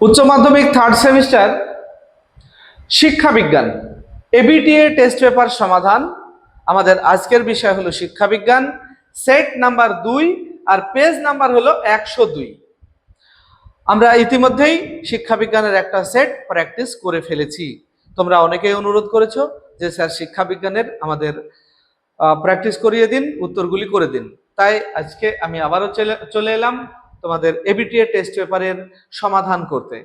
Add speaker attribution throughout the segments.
Speaker 1: উচ্চ মাধ্যমিক third semester শিক্ষা বিজ্ঞান এবিটিএ টেস্ট পেপার সমাধান। আমাদের আজকের বিষয় হলো শিক্ষা বিজ্ঞান, সেট নাম্বার 2 আর পেজ নাম্বার হলো 102। আমরা ইতিমধ্যেই শিক্ষা বিজ্ঞানের একটা সেট প্র্যাকটিস করে ফেলেছি। তোমরা অনেকেই অনুরোধ করেছো যে স্যার শিক্ষা বিজ্ঞানের আমাদের প্র্যাকটিস করিয়ে দিন, উত্তরগুলি করে দিন। তাই আজকে আমি আবারও চলে এলাম তোমাদের এবিটিএ টেস্ট পেপারের সমাধান করতে।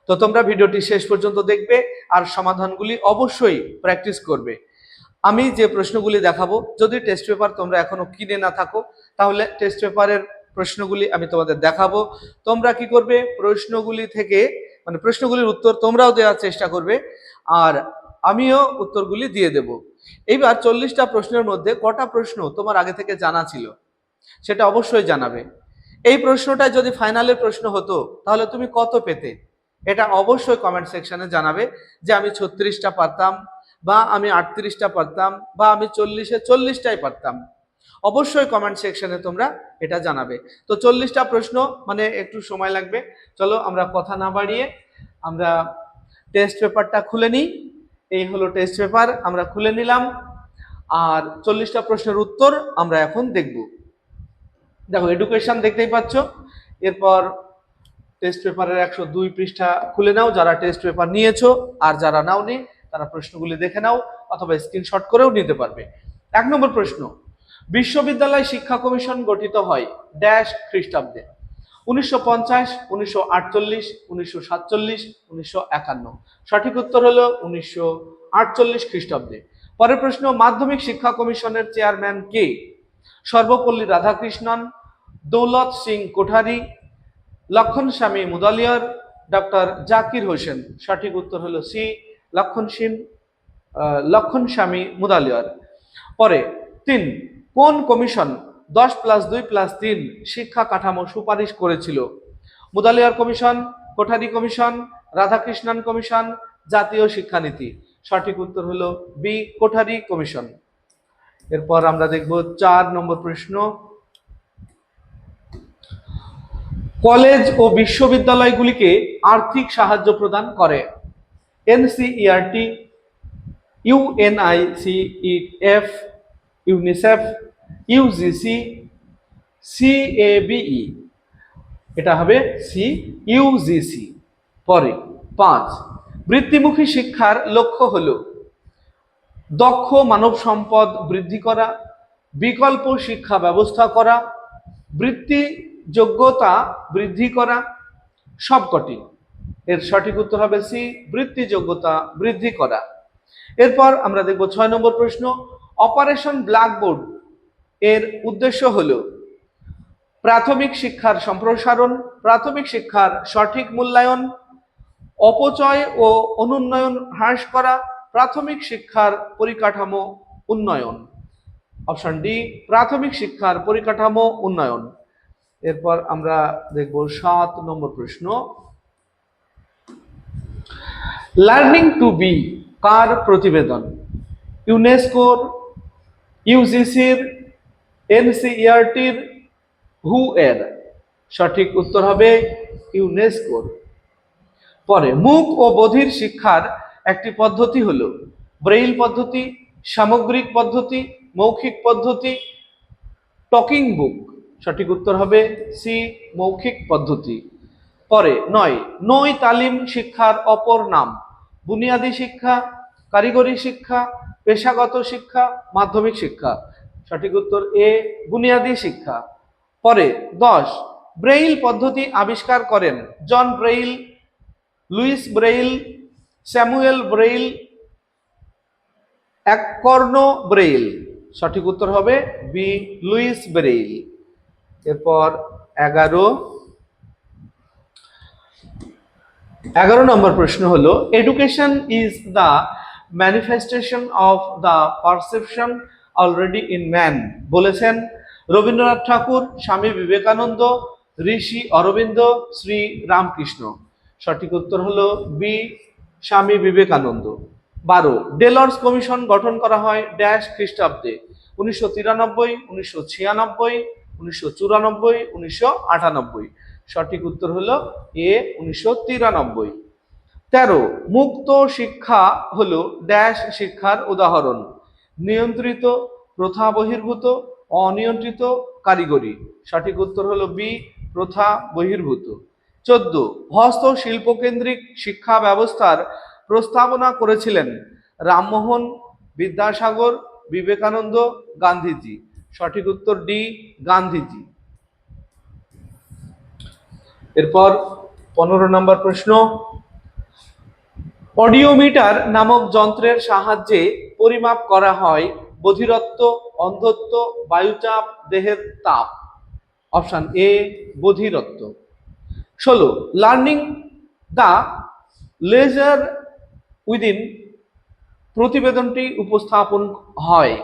Speaker 1: তো তোমরা ভিডিওটি শেষ পর্যন্ত দেখবে আর সমাধানগুলি অবশ্যই প্র্যাকটিস করবে। আমি যে প্রশ্নগুলি দেখাবো, যদি টেস্ট পেপার তোমরা এখনো কিনে না থাকো তাহলে টেস্ট পেপারের প্রশ্নগুলি আমি তোমাদের দেখাবো। তোমরা কি করবে, প্রশ্নগুলি থেকে প্রশ্নগুলির উত্তর তোমরাও দেওয়ার চেষ্টা করবে আর আমিও উত্তরগুলি দিয়ে দেব। এইবার 40টা প্রশ্নের মধ্যে কটা প্রশ্ন তোমার আগে থেকে জানা ছিল সেটা অবশ্যই জানাবে। এই প্রশ্নটা যদি ফাইনালের প্রশ্ন হতো তাহলে তুমি কত পেতে, এটা অবশ্যই কমেন্ট সেকশনে জানাবে যে আমি 36টা পারতাম, বা আমি 38টা পারতাম, বা আমি 40-এ 40টাই পারতাম। অবশ্যই কমেন্ট সেকশনে তোমরা এটা জানাবে। তো 40টা প্রশ্ন মানে একটু সময় লাগবে। চলো আমরা কথা না বাড়িয়ে আমরা টেস্ট পেপারটা খুলে নিই। এই হলো টেস্ট পেপার, আমরা খুলে নিলাম আর 40টা প্রশ্নের উত্তর আমরা এখন দেখব। দেখো এডুকেশন দেখতেই পাচ্ছ। এরপর টেস্ট পেপারের 102 পৃষ্ঠা খুলে নাও যারা টেস্ট পেপার নিয়েছো, আর যারা নাওনি তারা প্রশ্নগুলি দেখে নাও অথবা স্ক্রিনশট করেও নিতে পারবে। 1 নম্বর প্রশ্ন, বিশ্ববিদ্যালয় শিক্ষা কমিশন গঠিত হয় ড্যাশ খ্রিস্টাব্দে? 1950, 1948, 1947, 1951। সঠিক উত্তর হলো 1948 খ্রিস্টাব্দে। পরের প্রশ্ন, মাধ্যমিক শিক্ষা কমিশনের চেয়ারম্যান কে? সর্বপল্লী রাধাকৃষ্ণন, দৌলত সিং কোঠারি, লক্ষণ স্বামী মুদালিয়ার, ডক্টর জাকির হোসেন। সঠিক উত্তর হলো সি, লক্ষণ স্বামী মুদালিয়ার। পরে 3, কোন কমিশন 10+2+3 শিক্ষা কাঠামো সুপারিশ করেছিল? Mudaliar commission, Kothari commission, Radhakrishnan commission, জাতীয় শিক্ষানীতি। সঠিক উত্তর হলো বি, কোঠারি কমিশন। এরপর আমরা দেখব 4 নম্বর প্রশ্ন, কলেজ ও বিশ্ববিদ্যালয়গুলিকে আর্থিক সাহায্য প্রদান করে এনসিইআরটি, ইউএনআইসিএফ, ইউনিসেফ, ইউজিসি, সিএবিই। এটা হবে সি, ইউজিসি। পরে 5, বৃত্তিমুখী শিক্ষার লক্ষ্য হলো দক্ষ মানব সম্পদ বৃদ্ধি করা, বিকল্প শিক্ষা ব্যবস্থা করা, বৃত্তি যোগ্যতা বৃদ্ধি করা, সবকটি। এর সঠিক উত্তর হবে সি, বৃত্তি যোগ্যতা বৃদ্ধি করা। এরপর আমরা দেখব 6 নম্বর প্রশ্ন, অপারেশন ব্ল্যাকবোর্ড এর উদ্দেশ্য হলো প্রাথমিক শিক্ষার সম্প্রসারণ, প্রাথমিক শিক্ষার সঠিক মূল্যায়ন, অপচয় ও অনুন্নয়ন হ্রাস করা, প্রাথমিক শিক্ষার পরিকাঠামো উন্নয়ন। অপশন ডি, প্রাথমিক শিক্ষার পরিকাঠামো উন্নয়ন। এরপর আমরা দেখব 7 নম্বর প্রশ্ন, লার্নিং টু বি কার প্রতিবেদন? ইউনেস্কোর, ইউজিসির, এনসিইআরটির, হু এর? সঠিক উত্তর হবে ইউনেস্কোর। পরে মুখ ও বধির শিক্ষার একটি পদ্ধতি হলো ব্রেইল পদ্ধতি, সামগ্রিক পদ্ধতি, মৌখিক পদ্ধতি, টকিং বুক। সঠিক উত্তর হবে সি, মৌখিক পদ্ধতি। পরে 9, নই তালিম শিক্ষার অপর নাম বুনিয়াদী শিক্ষা, কারিগরি শিক্ষা, পেশাগত শিক্ষা, মাধ্যমিক শিক্ষা। সঠিক উত্তর এ, বুনিয়াদী শিক্ষা। পরে 10, ব্রেইল পদ্ধতি আবিষ্কার করেন John Braille, Louis Braille, Samuel Braille, এককর্ণ ব্রেইল। সঠিক উত্তর হবে বি, লুইস ব্রেইল। এরপর 11 নম্বর প্রশ্ন হলো, education is the manifestation of the perception already in man বলেছেন রবীন্দ্রনাথ ঠাকুর, স্বামী বিবেকানন্দ, ঋষি অরবিন্দ, শ্রী রামকৃষ্ণ। সঠিক উত্তর হলো B, Swami Vivekananda. 12, Delors commission গঠন করা হয় ড্যাশ খ্রিস্টাব্দে? 1993, 1996, 1994, 1998। সঠিক উত্তর হলো এ 1993। 13 মুক্ত শিক্ষা হলো ড্যাশ শিক্ষার উদাহরণ, নিয়ন্ত্রিত, প্রথা বহির্ভূত, অনিয়ন্ত্রিত, কারিগরি। সঠিক উত্তর হলো বি প্রথা বহির্ভূত। 14 হস্তশিল্প কেন্দ্রিক শিক্ষা ব্যবস্থার প্রস্তাবনা করেছিলেন রামমোহন, বিদ্যাসাগর, বিবেকানন্দ, গান্ধীজি। সঠিক উত্তর ডি গান্ধীজি। এরপর 15 নম্বর প্রশ্ন, অডিওমিটার নামক যন্ত্রের সাহায্যে পরিমাপ করা হয় বধিরত্ব, অন্ধত্ব, বায়ুচাপ, দেহের তাপ। অপশন এ বধিরত্ব। 16 লার্নিং দ্য লেজার উইদিন প্রতিবেদনটি উপস্থাপন হয়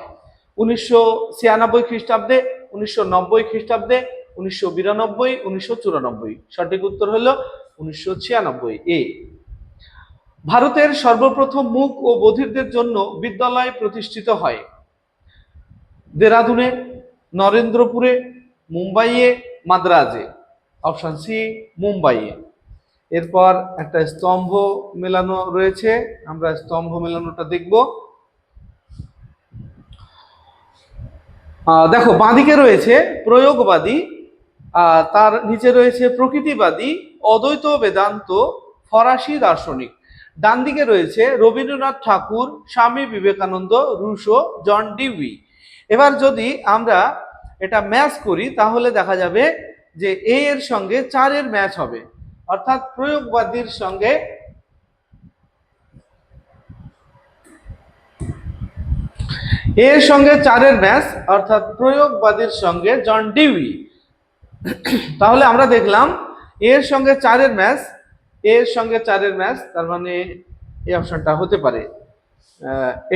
Speaker 1: 1996 খ্রিস্টাব্দে, 1990 খ্রিস্টাব্দে, 1992, 1994। সঠিক উত্তর হলো 1996 এ। ভারতের সর্বপ্রথম মূক ও বধিরদের জন্য বিদ্যালয় প্রতিষ্ঠিত হয় দেরাদুনে, নরেন্দ্রপুরে, মুম্বাইয়ে, মাদ্রাজে। অপশন সি মুম্বাইয়ে। এরপর একটা স্তম্ভ মেলানো রয়েছে, আমরা স্তম্ভ মেলানোটা দেখব। দেখো বাঁদিকে রয়েছে প্রয়োগবাদী, তার নিচে রয়েছে প্রকৃতিবাদী, অদ্বৈত বেদান্ত, ফরাসি দার্শনিক। ডান দিকে রয়েছে রবীন্দ্রনাথ ঠাকুর, Swami Vivekananda, Russo, John Dewey. এবার যদি আমরা এটা ম্যাচ করি তাহলে দেখা যাবে যে এ এর সঙ্গে 4 এর ম্যাচ হবে, অর্থাৎ প্রয়োগবাদীর সঙ্গে এর সঙ্গে 4 এর ম্যাচ, অর্থাৎ প্রয়োগবাদীর সঙ্গে জন ডিউই। তাহলে আমরা দেখলাম এর সঙ্গে 4 এর ম্যাচ, এর সঙ্গে 4 এর ম্যাচ, তার মানে এই অপশনটা হতে পারে,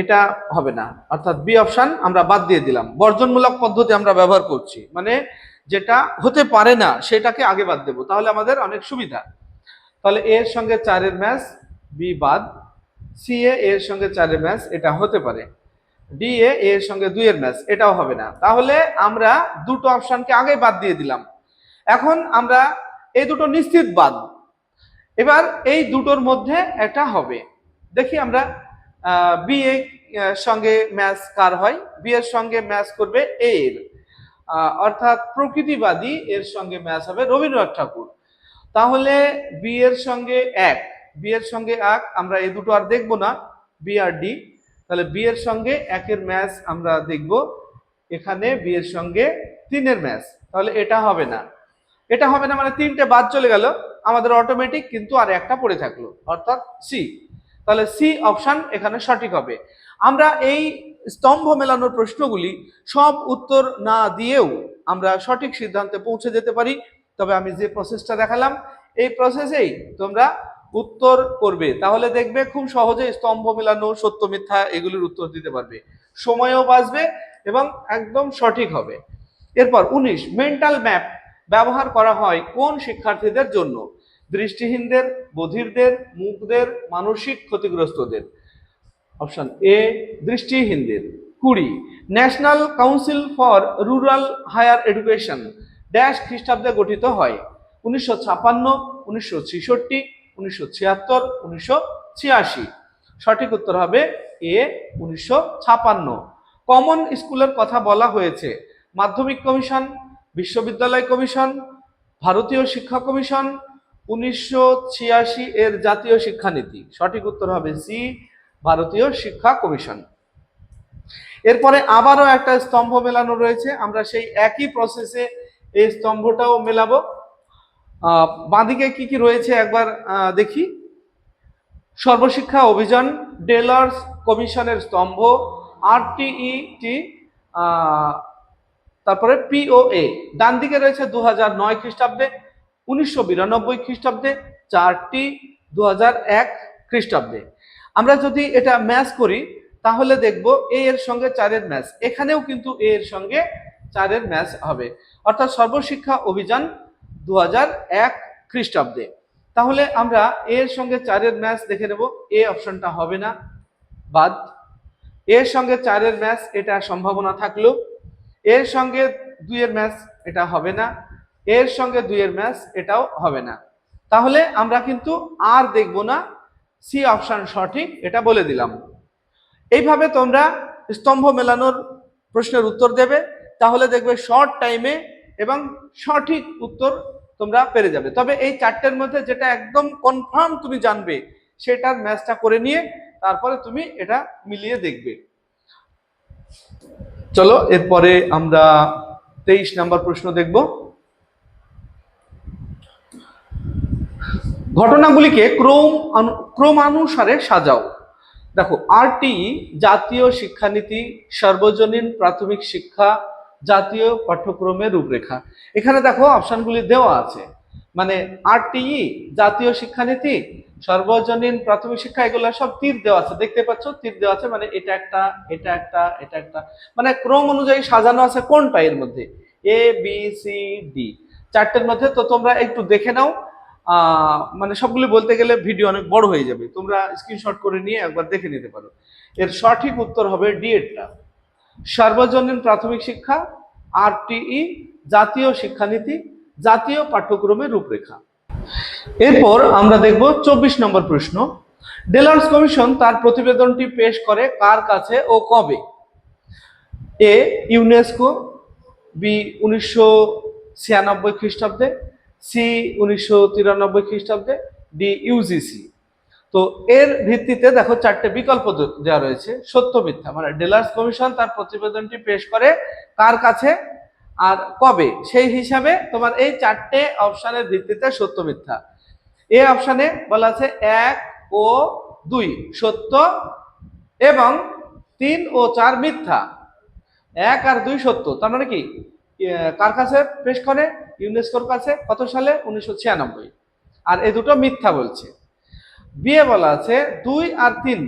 Speaker 1: এটা হবে না, অর্থাৎ বি অপশন আমরা বাদ দিয়ে দিলাম। বর্জনমূলক পদ্ধতি আমরা ব্যবহার করছি, মানে যেটা হতে পারে না সেটাকে আগে বাদ দেব, তাহলে আমাদের অনেক সুবিধা। তাহলে এর সঙ্গে 4 এর ম্যাচ, বি বাদ। সি এর সঙ্গে 4 এর ম্যাচ, এটা হতে পারে। ডি এর সঙ্গে 2 এর ম্যাচ, এটাও হবে না। তাহলে আমরা দুটো অপশনকে আগে বাদ দিয়ে দিলাম। এখন আমরা এই দুটো নিশ্চিত বাদ, এবার এই দুটোর মধ্যে একটা হবে। দেখি আমরা বি এর সঙ্গে ম্যাচ কার হয়, বি এর সঙ্গে ম্যাচ করবে এ এর, অর্থাৎ প্রকৃতিবাদী এর সঙ্গে ম্যাচ হবে রবীন্দ্রনাথ ঠাকুর। তাহলে বি এর সঙ্গে 1, বি এর সঙ্গে 1, আমরা এই দুটো আর দেখবো না, বি আর ডি। তাহলে বি এর সঙ্গে 1 এর ম্যাচ আমরা দেখব, এখানে বি এর সঙ্গে 3 এর ম্যাচ, তাহলে এটা হবে না। এটা হবে না মানে 3টে বাদ চলে গেল আমাদের অটোমেটিক, কিন্তু আর একটা পড়ে থাকলো, অর্থাৎ সি। তাহলে সি অপশন এখানে সঠিক হবে। আমরা এই স্তম্ভ মেলানোর প্রশ্নগুলি সব উত্তর না দিয়েও আমরা সঠিক সিদ্ধান্তে পৌঁছে যেতে পারি, তবে আমি যে প্রসেসটা দেখালাম এই প্রসেসেই তোমরা উত্তর করবে, তাহলে দেখবে খুব সহজে স্তম্ভ মেলানো, সত্য মিথ্যা এগুলির উত্তর দিতে পারবে, সময়ও বাঁচবে এবং একদম সঠিক হবে। এরপর 19 মেন্টাল ম্যাপ ব্যবহার করা হয় কোন শিক্ষার্থীদের জন্য, দৃষ্টিহীনদের, বধিরদের, মূকদের, মানসিক ক্ষতিগ্রস্তদের। অপশন এ দৃষ্টিহীনদের। 20 national council for rural higher education dash খ্রিস্টাব্দে গঠিত হয় 1956, 1966, 1976, 1986। সঠিক উত্তর হবে এ 1956। কমন স্কুলের কথা বলা হয়েছে মাধ্যমিক কমিশন, বিশ্ববিদ্যালয় কমিশন, ভারতীয় শিক্ষা কমিশন, 1986 এর জাতীয় শিক্ষানীতি। সঠিক উত্তর হবে সি ভারতীয় শিক্ষা কমিশন। এরপরে আবারও একটা স্তম্ভ মেলানো রয়েছে, আমরা সেই একই প্রসেসে এই স্তম্ভটাও মেলাবো। বাঁদিকে কি কি রয়েছে একবার দেখি। সর্বশিক্ষা অভিযান, ডেলার্স কমিশনের স্তম্ভ, আরটিইটি, তারপরে পিওএ। ডান দিকে রয়েছে 2009 খ্রিস্টাব্দে, 1992 খ্রিস্টাব্দে, 4টি 2001 খ্রিস্টাব্দে। আমরা যদি এটা ম্যাচ করি তাহলে দেখব এ এর সঙ্গে 4 এর ম্যাচ, এখানেও কিন্তু এ এর সঙ্গে 4 এর ম্যাচ হবে, অর্থাৎ সর্বশিক্ষা অভিযান 2001 খ্রিস্টাব্দে। তাহলে আমরা এর সঙ্গে 4 এর ম্যাচ দেখে নেব, এ অপশনটা হবে না, বাদ। এর সঙ্গে 4 এর ম্যাচ, এটা সম্ভাবনা থাকলো। এর সঙ্গে 2 এর ম্যাচ, এটা হবে না। এর সঙ্গে 2 এর ম্যাচ, এটাও হবে না। তাহলে আমরা কিন্তু আর দেখব না, সি অপশন সঠিক, এটা বলে দিলাম। এইভাবে তোমরা স্তম্ভ মেলানোর প্রশ্নের উত্তর দেবে, তাহলে দেখবে শর্ট টাইমে এবং সঠিক উত্তর তোমরা পেরে যাবে। তবে এই চারটের মধ্যে যেটা একদম কনফার্ম তুমি জানবে সেটার ম্যাচটা করে নিয়ে তারপরে তুমি এটা মিলিয়ে দেখবে। চলো এরপরে আমরা 23 নম্বর প্রশ্ন দেখব। ঘটনাগুলিকে ক্রমানুসারে সাজাও। দেখো, আরটিই জাতীয় শিক্ষানীতি, সর্বজনীন প্রাথমিক শিক্ষা, জাতীয় পাঠ্যক্রমের রূপরেখা। এখানে দেখো অপশনগুলি দেওয়া আছে, মানে আরটিই, জাতীয় শিক্ষানীতি, সর্বজনীন প্রাথমিক শিক্ষা, এগুলো সব তীর দেওয়া আছে, দেখতে পাচ্ছ তীর দেওয়া আছে, মানে এটা একটা, এটা একটা, এটা একটা, মানে ক্রম অনুযায়ী সাজানো আছে কোনটা এর মধ্যে, এ বি সি ডি, চারটের মধ্যে। তো তোমরা একটু দেখে নাও, মানে সবগুলি বলতে গেলে ভিডিও অনেক বড় হয়ে যাবে, তোমরা স্ক্রিনশট করে নিয়ে একবার দেখে নিতে পারো। এর সঠিক উত্তর হবে ডি এরটা, সর্বজনীন প্রাথমিক শিক্ষা, আরটিই, জাতীয় শিক্ষানীতি, জাতীয় পাঠ্যক্রমের রূপরেখা। এরপর আমরা দেখব 24 নম্বর প্রশ্ন। ডেলার্স কমিশন তার প্রতিবেদনটি পেশ করে কার কাছে ও কবে? এ ইউনেস্কো, বি 1996 খ্রিস্টাব্দে, সি 1993 খ্রিস্টাব্দে, ডি ইউজিসি। তো এর ভিত্তিতে দেখো চারটে বিকল্প দেওয়া রয়েছে, সত্য মিথ্যা, মানে ডেলার্স কমিশন তার প্রতিবেদনটি পেশ করে কার কাছে আর কবে, সেই হিসাবে তোমার এই চারটে অপশনের ভিত্তিতে সত্য মিথ্যা। এ অপশনে বলা আছে 1 ও 2 সত্য এবং 3 ও 4 মিথ্যা। 1 আর 2 সত্য, তার মানে কি কার কাছে পেশ করে? ইউনেস্কোর কাছে। কত সালে? 1996। আর এই দুটো মিথ্যা বলছে। বিয়ে বলা আছে 2 আর 3,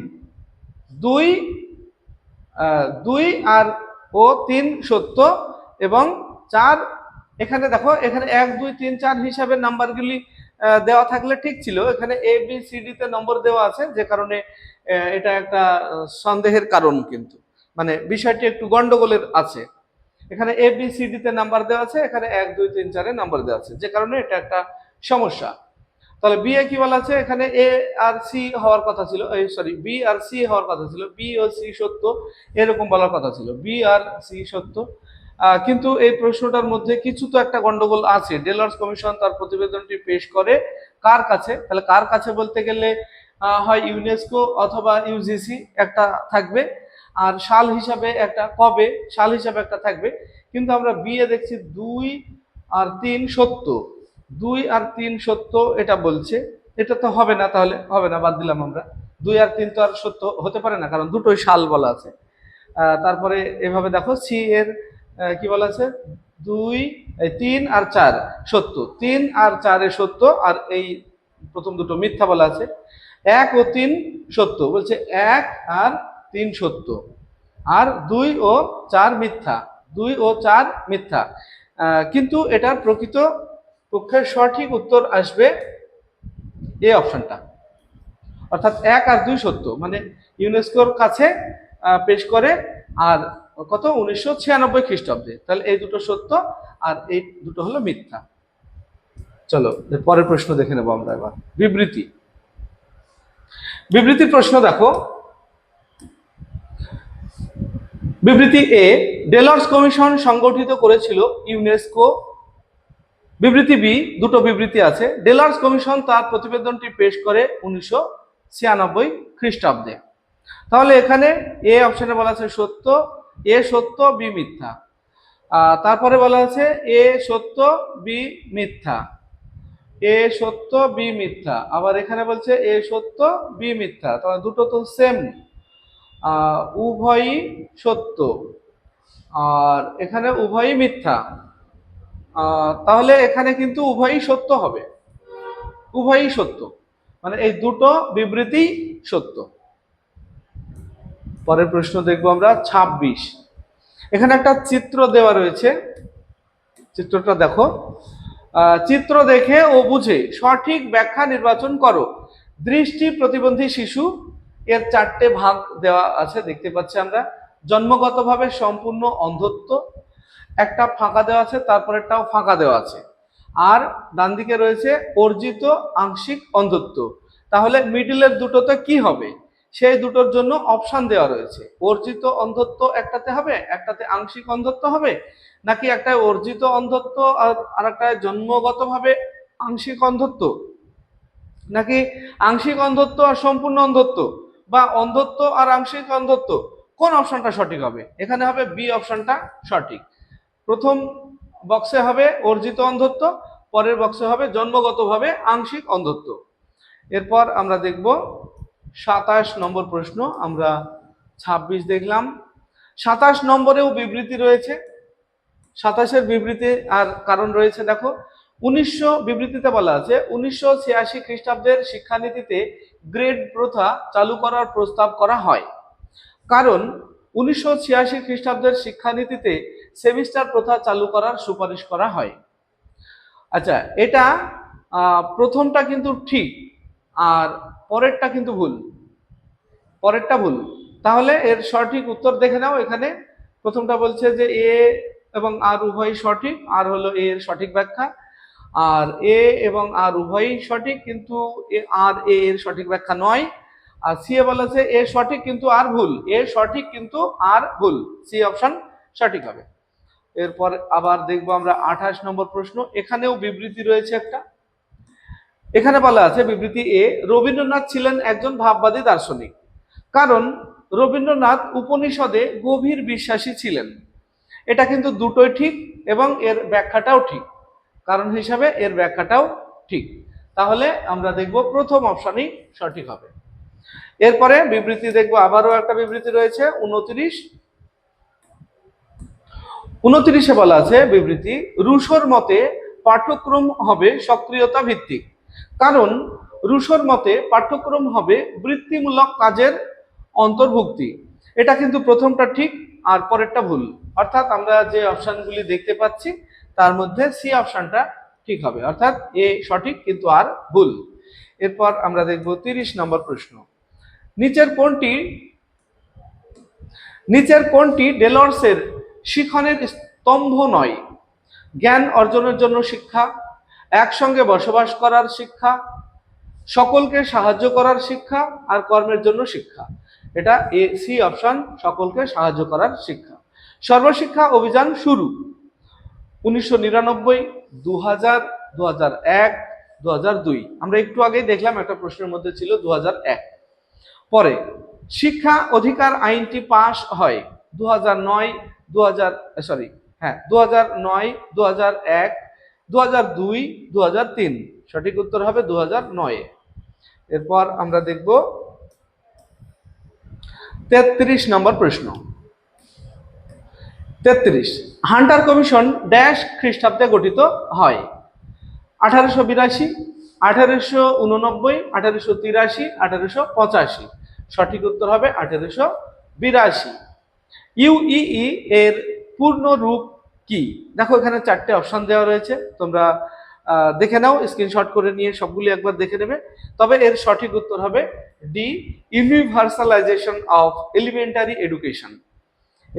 Speaker 1: 2 আর ও 3 সত্য এবং 4, এখানে দেখো এখানে 1 2 3 4 হিসাবে নাম্বারগুলি দেওয়া থাকলে ঠিক ছিল, এখানে এ বি সি ডি তে নম্বর দেওয়া আছে, যে কারণে এটা একটা সন্দেহের কারণ, কিন্তু মানে বিষয়টি একটু গন্ডগোলের আছে। এখানে এ বি সি ডি তে নাম্বার দেওয়া আছে, এখানে 1 2 3 4 এ নাম্বার দেওয়া আছে, যে কারণে এটা একটা সমস্যা। তাহলে বি এ কি বলা আছে? এখানে এ আর সি হওয়ার কথা ছিল, সরি বি আর সি হওয়ার কথা ছিল, বি ও সি সত্য এরকম বলার কথা ছিল, বি আর সি সত্য। কিন্তু এই প্রশ্নটার মধ্যে কিছু তো একটা গন্ডগোল আছে। ডেলার্স কমিশন তার প্রতিবেদনটি পেশ করে কার কাছে, তাহলে কার কাছে বলতে গেলে হয় ইউনেস্কো অথবা ইউজিসি একটা থাকবে, আর সাল হিসাবে একটা, কবে সাল হিসাবে একটা থাকবে। কিন্তু আমরা বিয়ে দেখছি 2 আর 3 সত্য, 2 আর 3 সত্য এটা বলছে, এটা তো হবে না, তাহলে হবে না, বাদ দিলাম আমরা। 2 আর 3 তো আর সত্য হতে পারে না, কারণ দুটোই সাল বলা আছে। তারপরে এভাবে দেখো সি এর কি বলা আছে, 2 3 আর 4 সত্য, 3 আর 4 এ সত্য, আর এই প্রথম দুটো মিথ্যা বলা আছে। 1 ও 3 সত্য বলছে, 1 আর 3 সত্য, আর 2 ও 4 মিথ্যা, 2 ও 4 মিথ্যা। কিন্তু এটার প্রকৃত পক্ষের সঠিক উত্তর আসবে এই অপশনটা, অর্থাৎ 1 আর 2 সত্য, মানে ইউনেস্কোর কাছে পেশ করে, আর কত 1996 খ্রিস্টাব্দে, তাহলে এই দুটো সত্য আর এই দুটো হলো মিথ্যা। চলো পরের প্রশ্ন দেখে নেবো আমরা এবার। বিবৃতি, বিবৃতির প্রশ্ন দেখো। বিবৃতি এ, ডেলার্স কমিশন সংগঠিত করেছিল ইউনেস্কো। বিবৃতি বি, দুটো বিবৃতি আছে। ডেলার্স কমিশন তার প্রতিবেদনটি পেশ করে 1996 খ্রিস্টাব্দে। তাহলে এখানে এ অপশনে বলা আছে সত্য, এ সত্য বি মিথ্যা। তারপরে বলা আছে এ সত্য বি মিথ্যা, এ সত্য বি মিথ্যা, আবার এখানে বলছে এ সত্য বি মিথ্যা, তাহলে দুটো তো সেম, উভয়ই সত্য, আর এখানে উভয়ই মিথ্যা। তাহলে এখানে কিন্তু উভয়ই সত্য হবে, উভয়ই সত্য, মানে এই দুটো বিবৃতি সত্য। পরের প্রশ্ন দেখবো আমরা 26। এখানে একটা চিত্র দেওয়া রয়েছে, চিত্রটা দেখো। চিত্র দেখে ও বুঝে সঠিক ব্যাখ্যা নির্বাচন করো। দৃষ্টি প্রতিবন্ধী শিশু, এর 4টে ভাগ দেওয়া আছে, দেখতে পাচ্ছি আমরা। জন্মগতভাবে সম্পূর্ণ অন্ধত্ব, একটা ফাঁকা দেওয়া আছে, তারপরেরটাও ফাঁকা দেওয়া আছে। আর ডান দিকে রয়েছে অর্জিত আংশিক অন্ধত্ব। তাহলে মিডিলের দুটোতে কি হবে, সেই দুটোর জন্য অপশন দেওয়া রয়েছে। অর্জিত অন্ধত্ব একটাতে হবে, একটাতে আংশিক অন্ধত্ব হবে, নাকি একটা অর্জিত অন্ধত্ব আর একটা জন্মগতভাবে আংশিক অন্ধত্ব, নাকি আংশিক অন্ধত্ব আর সম্পূর্ণ অন্ধত্ব, বা অন্ধত্ব আর আংশিক অন্ধত্ব। কোন অপশনটা সঠিক হবে? এখানে হবে বি অপশনটা সঠিক। প্রথম বক্সে হবে অর্জিত অন্ধত্ব, পরের বক্সে হবে জন্মগতভাবে আংশিক অন্ধত্ব। এরপর আমরা দেখব 27 নম্বর প্রশ্ন। আমরা 26 দেখলাম, 27 নম্বরেও বিবৃতি রয়েছে। 27-এর বিবৃতি আর কারণ রয়েছে, দেখো। বিবৃতিতে বলা আছে 1986 খ্রিস্টাব্দের শিক্ষানীতিতে গ্রেড প্রথা চালু করার প্রস্তাব করা হয়, কারণ 1986 খ্রিস্টাব্দের শিক্ষানীতিতে সেমিস্টার প্রথা চালু করার সুপারিশ করা হয়। আচ্ছা, এটা প্রথমটা কিন্তু ঠিক আর পরেরটা কিন্তু ভুল, পরেরটা ভুল। তাহলে এর সঠিক উত্তর দেখে নাও। এখানে প্রথমটা বলছে যে এ এবং আর উভয়ই সঠিক, আর হলো এ এর সঠিক ব্যাখ্যা, আর এ এবং আর উভয়ই সঠিক, কিন্তু আর এ এর সঠিক ব্যাখ্যা নয়। আর সি এ বলেছে এ সঠিক কিন্তু আর ভুল, এ সঠিক কিন্তু আর ভুল, সি অপশন সঠিক হবে। এরপর আবার দেখবো আমরা 28 নম্বর প্রশ্ন। এখানেও বিবৃতি রয়েছে একটা। এখানে বলা আছে বিবৃতি এ, রবীন্দ্রনাথ ছিলেন একজন ভাববাদী দার্শনিক, কারণ রবীন্দ্রনাথ উপনিষদে গভীর বিশ্বাসী ছিলেন। এটা কিন্তু দুটোই ঠিক এবং এর ব্যাখ্যাটাও ঠিক, কারণ হিসাবে এর ব্যাখ্যাটাও ঠিক। তাহলে আমরা দেখব প্রথম অপশনই সঠিক হবে। এরপরে বিবৃতি দেখবো, আবারও একটা বিবৃতি রয়েছে 29-এ বলা আছে বিবৃতি, রুশোর মতে পাঠ্যক্রম হবে সক্রিয়তা ভিত্তিক, কারণ রুশোর মতে পাঠ্যক্রম হবে বৃত্তিমূলক কাজের অন্তর্ভুক্তি। এটা কিন্তু প্রথমটা ঠিক আর পরেরটা ভুল, অর্থাৎ আমরা যে অপশনগুলি দেখতে পাচ্ছি তার মধ্যে সি অপশনটা ঠিক হবে, অর্থাৎ এ সঠিক কিন্তু আর ভুল। এরপর আমরা দেখব 30 নম্বর প্রশ্ন। নিচের কোনটি ডেলর্সের শিখনের স্তম্ভ নয়? জ্ঞান অর্জনের জন্য শিক্ষা, একসঙ্গে বসবাস করার শিক্ষা, সকলকে সাহায্য করার শিক্ষা, আর কর্মের জন্য শিক্ষা। এটা এ সি অপশন, সকলকে সাহায্য করার শিক্ষা। সর্বশিক্ষা অভিযান শুরু 1999, 2000, 2001, 2002। আমরা একটু আগেই দেখলাম একটা প্রশ্নের মধ্যে ছিল 2001। পরে শিক্ষা অধিকার আইনটি পাশ হয় 2009, 2009, 2001, 2002, 2003। সঠিক উত্তর হবে 2009। এরপর আমরা দেখব 33 নম্বর প্রশ্ন। 33, হান্টার কমিশন ড্যাশ খ্রিস্টাব্দে গঠিত হয়? 1882, 1889, 1883, 1885। সঠিক উত্তর হবে 1882। ইউইই এর পূর্ণ রূপ কি? দেখো এখানে 4টে অপশন দেওয়া রয়েছে, তোমরা দেখে নাও, স্ক্রিনশট করে নিয়ে সবগুলি একবার দেখে নেবে। তবে এর সঠিক উত্তর হবে D, universalisation of elementary education.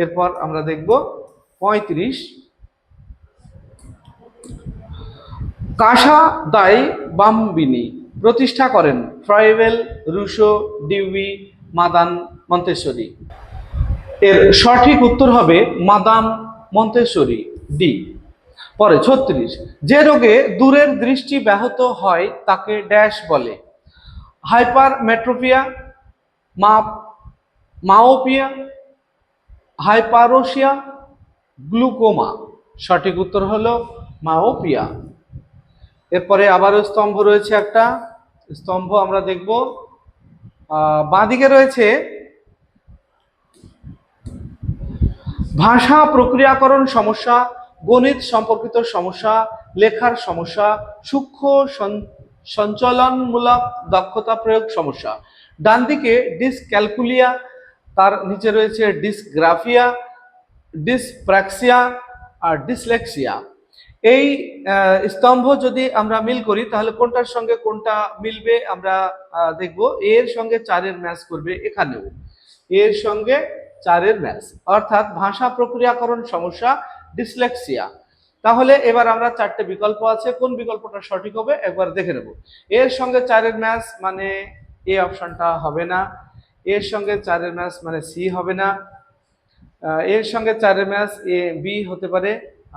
Speaker 1: এরপর আমরা দেখব 35, কাসা দাই বাম্বিনি প্রতিষ্ঠা করেন ফ্রয়েবেল, রুশো, ডিউই, মাদান মন্তেশ্বরী। এর সঠিক উত্তর হবে মাদাম মন্তেশ্বরী, ডি। পরে 36, যে রোগে দূরের দৃষ্টি ব্যাহত হয় তাকে ড্যাশ বলে? হাইপারমেট্রোপিয়া, মাওপিয়া, হাইপারোসিয়া, গ্লুকোমা। সঠিক উত্তর হলো মাওপিয়া। এরপরে আবারও স্তম্ভ রয়েছে একটা স্তম্ভ, আমরা দেখব বাঁদিকে রয়েছে ভাষা প্রক্রিয়াকরণ সমস্যা, গণিত সম্পর্কিত সমস্যা, লেখার সমস্যা, সূক্ষ্ম সঞ্চালনমূলক দক্ষতা প্রয়োগ সমস্যা। ডান দিকে ডিসক্যালকুলিয়া, তার নিচে রয়েছে ডিসগ্রাফিয়া, ডিসপ্র্যাক্সিয়া আর ডিসলেক্সিয়া। এই স্তম্ভ যদি আমরা মিল করি তাহলে কোনটার সঙ্গে কোনটা মিলবে আমরা দেখব। এর সঙ্গে 4-এর ম্যাচ করবে, এখানেও এর সঙ্গে 4-এর ম্যাচ, অর্থাৎ ভাষা প্রক্রিয়াকরণ সমস্যা ডিসলেক্সিয়া, তাহলে এবার আমরা চারটে বিকল্প আছে, কোন বিকল্পটা সঠিক হবে একবার দেখে নেব। এর সঙ্গে 4-এর ম্যাচ মানে এ অপশনটা হবে না, এর সঙ্গে 4-এর ম্যাচ মানে সি হবে না, এর সঙ্গে 4-এর ম্যাচ এ বি হতে পারে,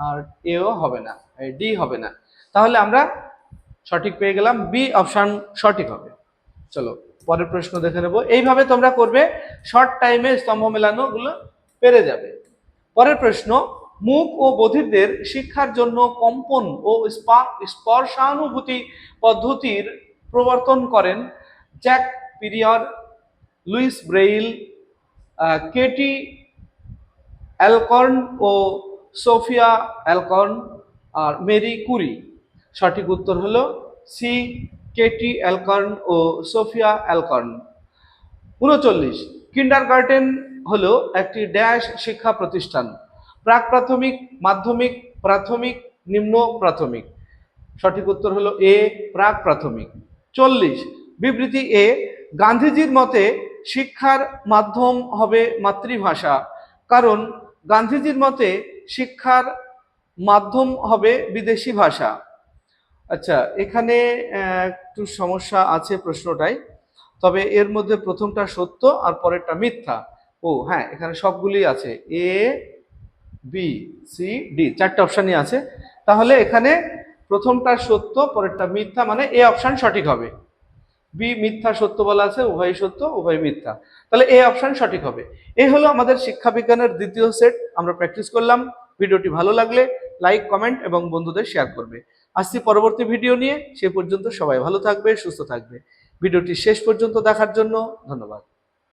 Speaker 1: আর এও হবে না, ডি হবে না। তাহলে আমরা সঠিক পেয়ে গেলাম, বি অপশন সঠিক হবে। চলো পরের প্রশ্ন দেখে নেব। এইভাবে তোমরা করবে, শর্ট টাইমে স্তম্ভ মেলানো গুলো পেরে যাবে। পরের প্রশ্ন, মূক ও বধিরদের শিক্ষার জন্য কম্পন ও স্পর্শানুভূতি পদ্ধতির প্রবর্তন করেন জ্যাক পিরিয়র, লুইস ব্রেইল, কেটি অ্যালকর্ন ও সোফিয়া অ্যালকর্ন আর মেরি কুরি। সঠিক উত্তর হলো সি, কেটি অ্যালকর্ন ও সোফিয়া অ্যালকর্ন। 39, কিন্ডারগার্টেন হলো একটি ড্যাশ শিক্ষা প্রতিষ্ঠান, প্রাক প্রাথমিক, মাধ্যমিক, প্রাথমিক, নিম্ন প্রাথমিক। সঠিক উত্তর হলো এ, প্রাক প্রাথমিক। 40, বিবৃতি এ, গান্ধীজির মতে শিক্ষার মাধ্যম হবে মাতৃভাষা, কারণ গান্ধীজির মতে শিক্ষার মাধ্যম হবে বিদেশি ভাষা। আচ্ছা, এখানে একটু সমস্যা আছে প্রশ্নটাই, তবে এর মধ্যে প্রথমটা সত্য আর পরেরটা মিথ্যা। ও হ্যাঁ, এখানে সবগুলি আছে, এ বি সি ডি, চারটে অপশনই আছে। তাহলে এখানে প্রথমটা সত্য, পরেরটা মিথ্যা, মানে এ অপশন সঠিক হবে। বি মিথ্যা সত্য বলা আছে, উভয় সত্য উভয় মিথ্যা, তাহলে এ অপশন সঠিক হবে। এই হলো আমাদের শিক্ষা বিজ্ঞানের দ্বিতীয় সেট, আমরা প্র্যাকটিস করলাম। ভিডিওটি ভালো লাগলে লাইক, কমেন্ট এবং বন্ধুদের শেয়ার করবে। আসছি পরবর্তী ভিডিও নিয়ে, সে পর্যন্ত সবাই ভালো থাকবে, সুস্থ থাকবে। ভিডিওটি শেষ পর্যন্ত দেখার জন্য ধন্যবাদ।